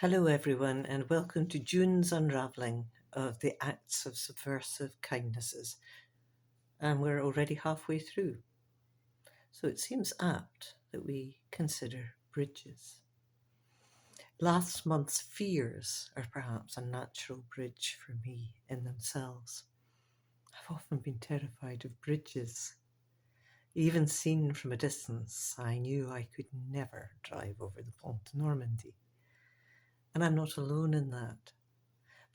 Hello, everyone, and welcome to June's unravelling of the acts of subversive kindnesses. And we're already halfway through, so it seems apt that we consider bridges. Last month's fears are perhaps a natural bridge for me in themselves. I've often been terrified of bridges. Even seen from a distance, I knew I could never drive over the Pont de Normandy. And I'm not alone in that.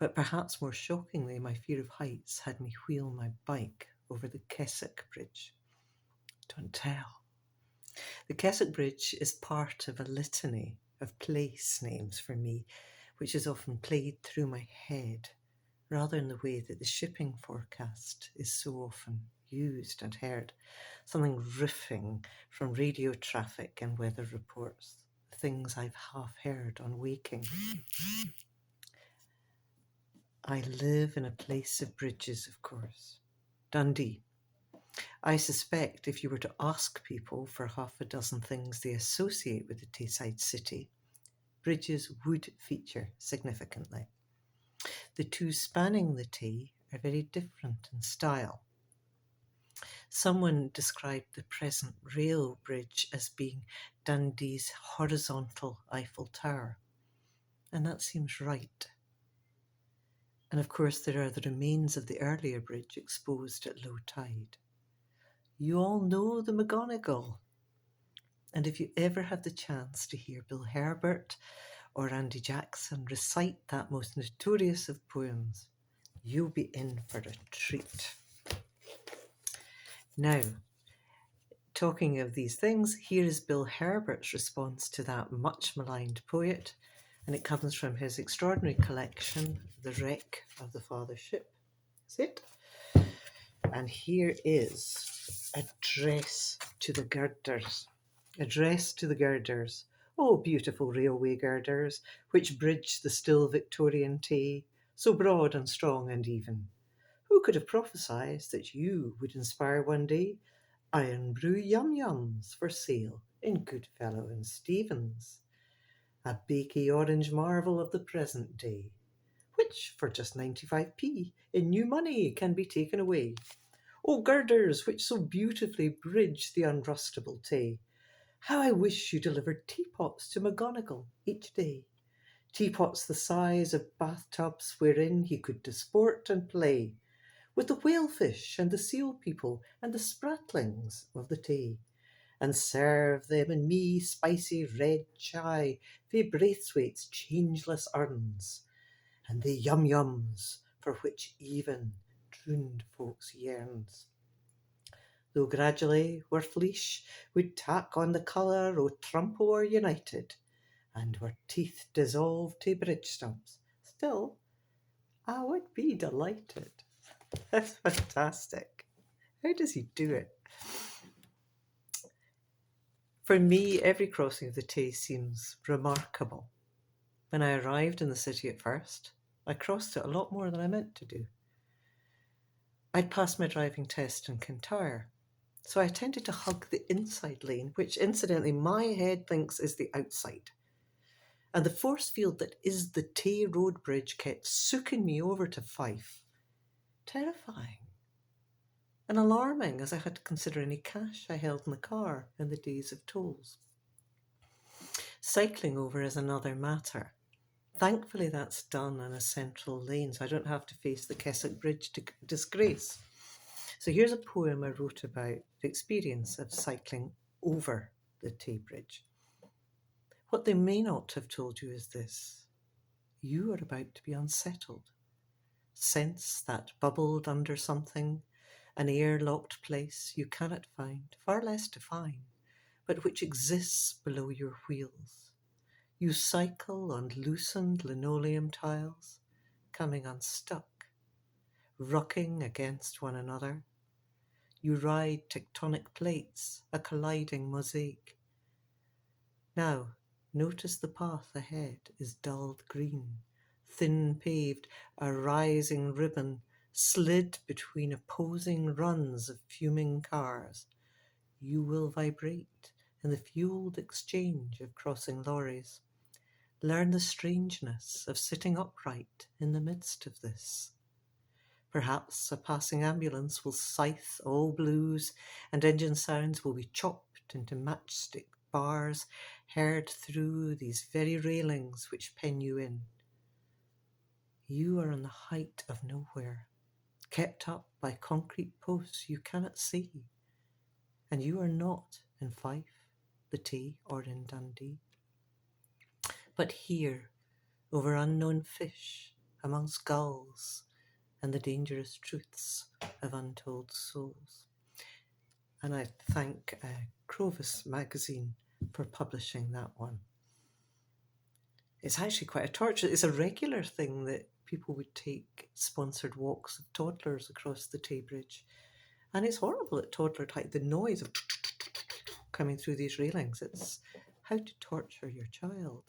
But perhaps more shockingly, my fear of heights had me wheel my bike over the Keswick Bridge. Don't tell. The Keswick Bridge is part of a litany of place names for me, which is often played through my head, rather in the way that the shipping forecast is so often used and heard, something riffing from radio traffic and weather reports, things I've half heard on waking. I live in a place of bridges, of course. Dundee. I suspect if you were to ask people for half a dozen things they associate with the Tayside city, bridges would feature significantly. The two spanning the Tay are very different in style. Someone described the present rail bridge as being Dundee's horizontal Eiffel Tower, and that seems right. And of course, there are the remains of the earlier bridge exposed at low tide. You all know the McGonagall. And if you ever have the chance to hear Bill Herbert or Andy Jackson recite that most notorious of poems, you'll be in for a treat. Now, talking of these things, here is Bill Herbert's response to that much maligned poet, and it comes from his extraordinary collection, The Wreck of the Father Ship. Is it? And here is Address to the Girders. Address to the girders. Oh, beautiful railway girders, which bridge the still Victorian Tay, so broad and strong and even. Who could have prophesied that you would inspire one day iron brew yum-yums for sale in Goodfellow and Stevens, a bakey orange marvel of the present day, which for just 95p in new money can be taken away. Oh, girders which so beautifully bridge the unrustable Tay, how I wish you delivered teapots to McGonagall each day. Teapots the size of bathtubs wherein he could disport and play with the whalefish and the seal people and the spratlings of the Tay, and serve them in me spicy red chai frae Braithwaite's changeless urns, and the yum-yums for which even drooned folks yearns. Though gradually were fleesh would tack on the colour o' Trumpo or United, and were teeth dissolved to bridge stumps, still I would be delighted. That's fantastic. How does he do it? For me, every crossing of the Tay seems remarkable. When I arrived in the city at first, I crossed it a lot more than I meant to do. I'd passed my driving test in Kintyre, so I tended to hug the inside lane, which incidentally my head thinks is the outside. And the force field that is the Tay Road Bridge kept sooking me over to Fife. Terrifying. And alarming, as I had to consider any cash I held in the car in the days of tolls. Cycling over is another matter. Thankfully that's done in a central lane, so I don't have to face the Keswick Bridge disgrace. So here's a poem I wrote about the experience of cycling over the Tay Bridge. What they may not have told you is this: you are about to be unsettled. Sense that bubbled under something, an air-locked place you cannot find, far less define, but which exists below your wheels. You cycle on loosened linoleum tiles, coming unstuck, rocking against one another. You ride tectonic plates, a colliding mosaic. Now, notice the path ahead is dulled green, thin paved, a rising ribbon slid between opposing runs of fuming cars. You will vibrate in the fueled exchange of crossing lorries. Learn the strangeness of sitting upright in the midst of this. Perhaps a passing ambulance will scythe all blues, and engine sounds will be chopped into matchstick bars heard through these very railings which pen you in. You are on the height of nowhere, kept up by concrete posts you cannot see, and you are not in Fife, the Tay, or in Dundee, but here, over unknown fish, amongst gulls, and the dangerous truths of untold souls. And I thank Crovis magazine for publishing that one. It's actually quite a torture. It's a regular thing that people would take sponsored walks of toddlers across the Tay Bridge. And it's horrible at toddler type, the noise of coming through these railings. It's how to torture your child.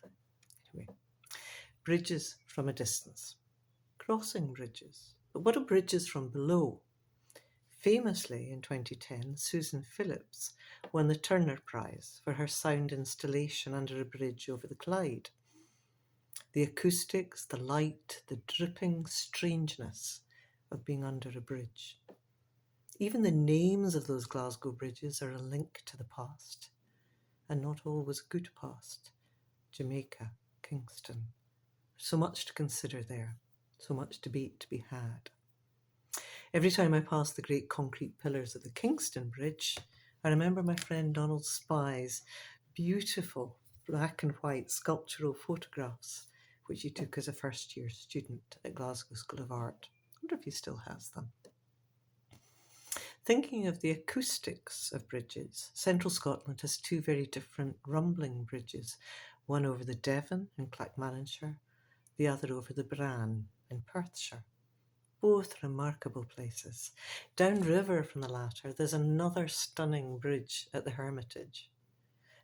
Anyway, bridges from a distance. Crossing bridges. But what are bridges from below? Famously, in 2010, Susan Phillips won the Turner Prize for her sound installation under a bridge over the Clyde. The acoustics, the light, the dripping strangeness of being under a bridge. Even the names of those Glasgow bridges are a link to the past, and not always good past. Jamaica, Kingston. So much to consider there, so much debate to be had. Every time I pass the great concrete pillars of the Kingston Bridge, I remember my friend Donald Spy's beautiful black and white sculptural photographs, which he took as a first-year student at Glasgow School of Art. I wonder if he still has them. Thinking of the acoustics of bridges, Central Scotland has two very different rumbling bridges, one over the Devon in Clackmannanshire, the other over the Bran in Perthshire. Both remarkable places. Downriver from the latter, there's another stunning bridge at the Hermitage.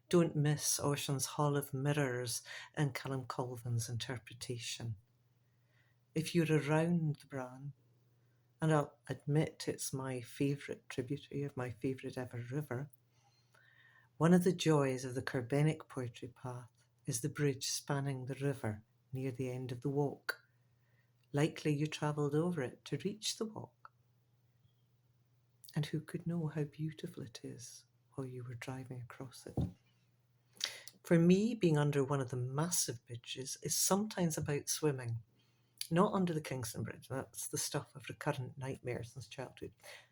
Don't miss Ocean's Hall of Mirrors and Callum Colvin's interpretation. If you're around the Bran, and I'll admit it's my favourite tributary of my favourite ever river, one of the joys of the Kerbenic Poetry Path is the bridge spanning the river near the end of the walk. Likely you travelled over it to reach the walk. And who could know how beautiful it is while you were driving across it? For me, being under one of the massive bridges is sometimes about swimming. Not under the Kingston Bridge, that's the stuff of recurrent nightmares since childhood.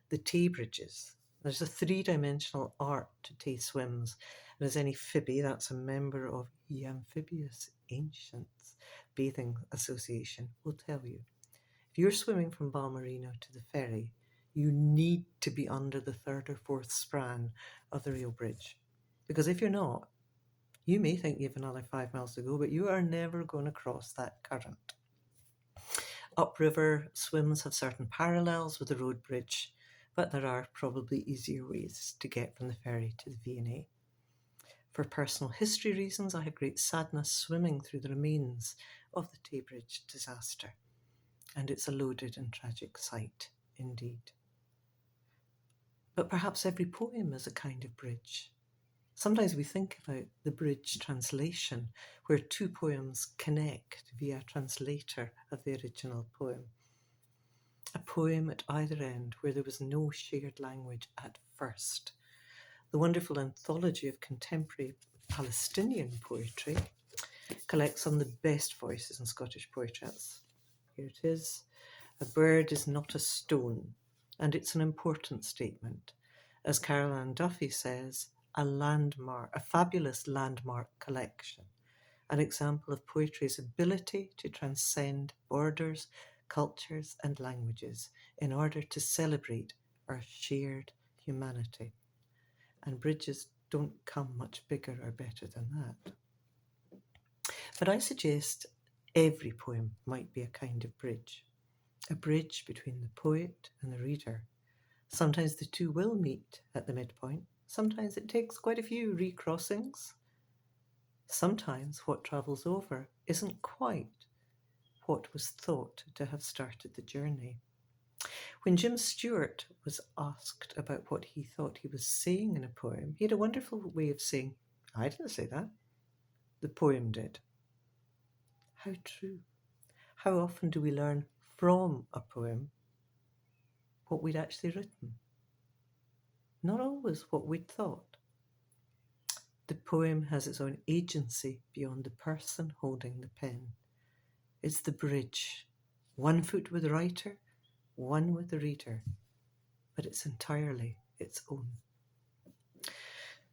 The Tay bridges. There's a three-dimensional art to Tay swims, and as any Phoebe, that's a member of the Amphibious Ancients Bathing Association, will tell you. If you're swimming from Balmerino to the ferry, you need to be under the third or fourth span of the rail bridge. Because if you're not, you may think you have another 5 miles to go, but you are never going to cross that current. Upriver swims have certain parallels with the road bridge, but there are probably easier ways to get from the ferry to the V&A. For personal history reasons, I have great sadness swimming through the remains of the Tay Bridge disaster, and it's a loaded and tragic sight indeed. But perhaps every poem is a kind of bridge. Sometimes we think about the bridge translation, where two poems connect via a translator of the original poem. A poem at either end where there was no shared language at first. The wonderful anthology of contemporary Palestinian poetry collects some of the best voices in Scottish poetry. Here it is. A bird is not a stone, and it's an important statement. As Carol Ann Duffy says, a fabulous landmark collection, an example of poetry's ability to transcend borders, cultures, and languages in order to celebrate our shared humanity. And bridges don't come much bigger or better than that. But I suggest every poem might be a kind of bridge, a bridge between the poet and the reader. Sometimes the two will meet at the midpoint. Sometimes it takes quite a few recrossings. Sometimes what travels over isn't quite what was thought to have started the journey. When Jim Stewart was asked about what he thought he was saying in a poem, he had a wonderful way of saying, I didn't say that. The poem did. How true. How often do we learn from a poem what we'd actually written? Not always what we'd thought. The poem has its own agency beyond the person holding the pen. It's the bridge, one foot with the writer, one with the reader, but it's entirely its own.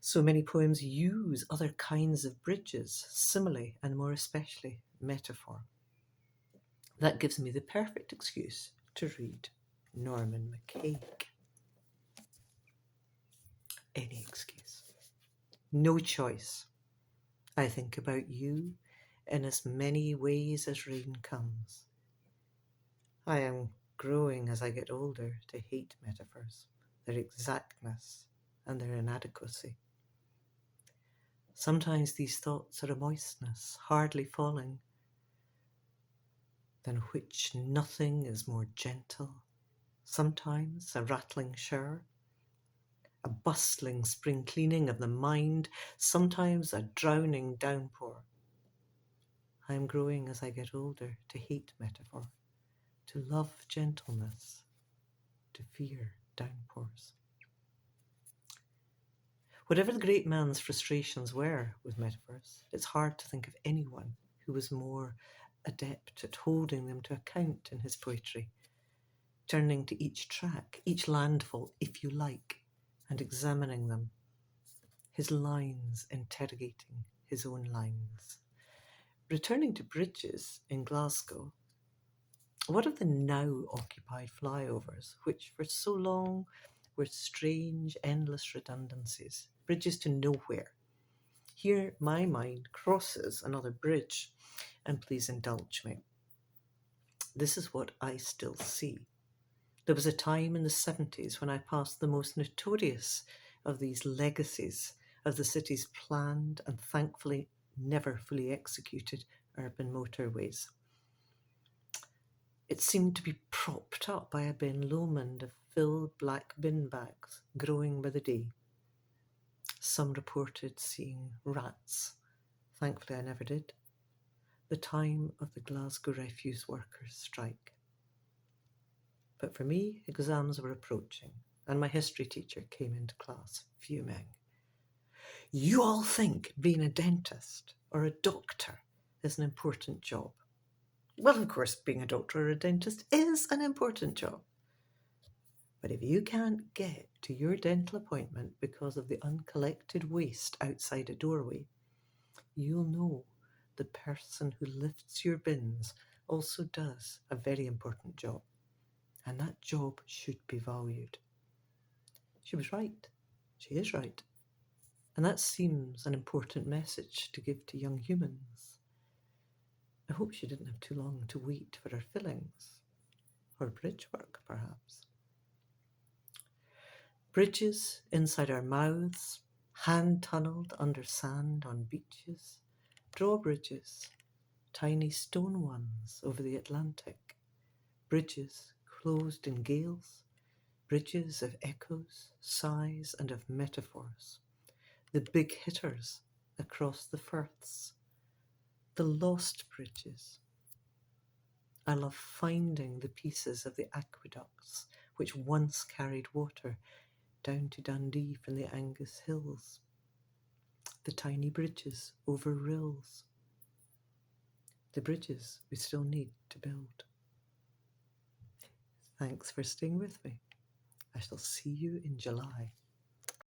So many poems use other kinds of bridges, simile, and more especially metaphor. That gives me the perfect excuse to read Norman McCaig. Any excuse. No choice. I think about you in as many ways as rain comes. I am growing as I get older to hate metaphors, their exactness and their inadequacy. Sometimes these thoughts are a moistness hardly falling, than which nothing is more gentle. Sometimes a rattling shower, a bustling spring cleaning of the mind, sometimes a drowning downpour. I am growing as I get older to hate metaphor, to love gentleness, to fear downpours. Whatever the great man's frustrations were with metaphors, it's hard to think of anyone who was more adept at holding them to account in his poetry, turning to each track, each landfall, if you like, and examining them, his lines interrogating his own lines. Returning to bridges in Glasgow, what of the now occupied flyovers, which for so long were strange, endless redundancies, bridges to nowhere? Here my mind crosses another bridge, and please indulge me. This is what I still see. There was a time in the 70s when I passed the most notorious of these legacies of the city's planned and thankfully never fully executed urban motorways. It seemed to be propped up by a Ben Lomond of filled black bin bags growing by the day. Some reported seeing rats. Thankfully I never did. The time of the Glasgow refuse workers' strike. But for me, exams were approaching, and my history teacher came into class, fuming. You all think being a dentist or a doctor is an important job. Well, of course, being a doctor or a dentist is an important job. But if you can't get to your dental appointment because of the uncollected waste outside a doorway, you'll know the person who lifts your bins also does a very important job. And that job should be valued. She was right. She is right. And that seems an important message to give to young humans. I hope she didn't have too long to wait for her fillings, or bridge work perhaps. Bridges inside our mouths, hand-tunnelled under sand on beaches, drawbridges, tiny stone ones over the Atlantic, bridges closed in gales, bridges of echoes, sighs, and of metaphors, the big hitters across the firths, the lost bridges. I love finding the pieces of the aqueducts which once carried water down to Dundee from the Angus Hills, the tiny bridges over rills, the bridges we still need to build. Thanks for staying with me. I shall see you in July.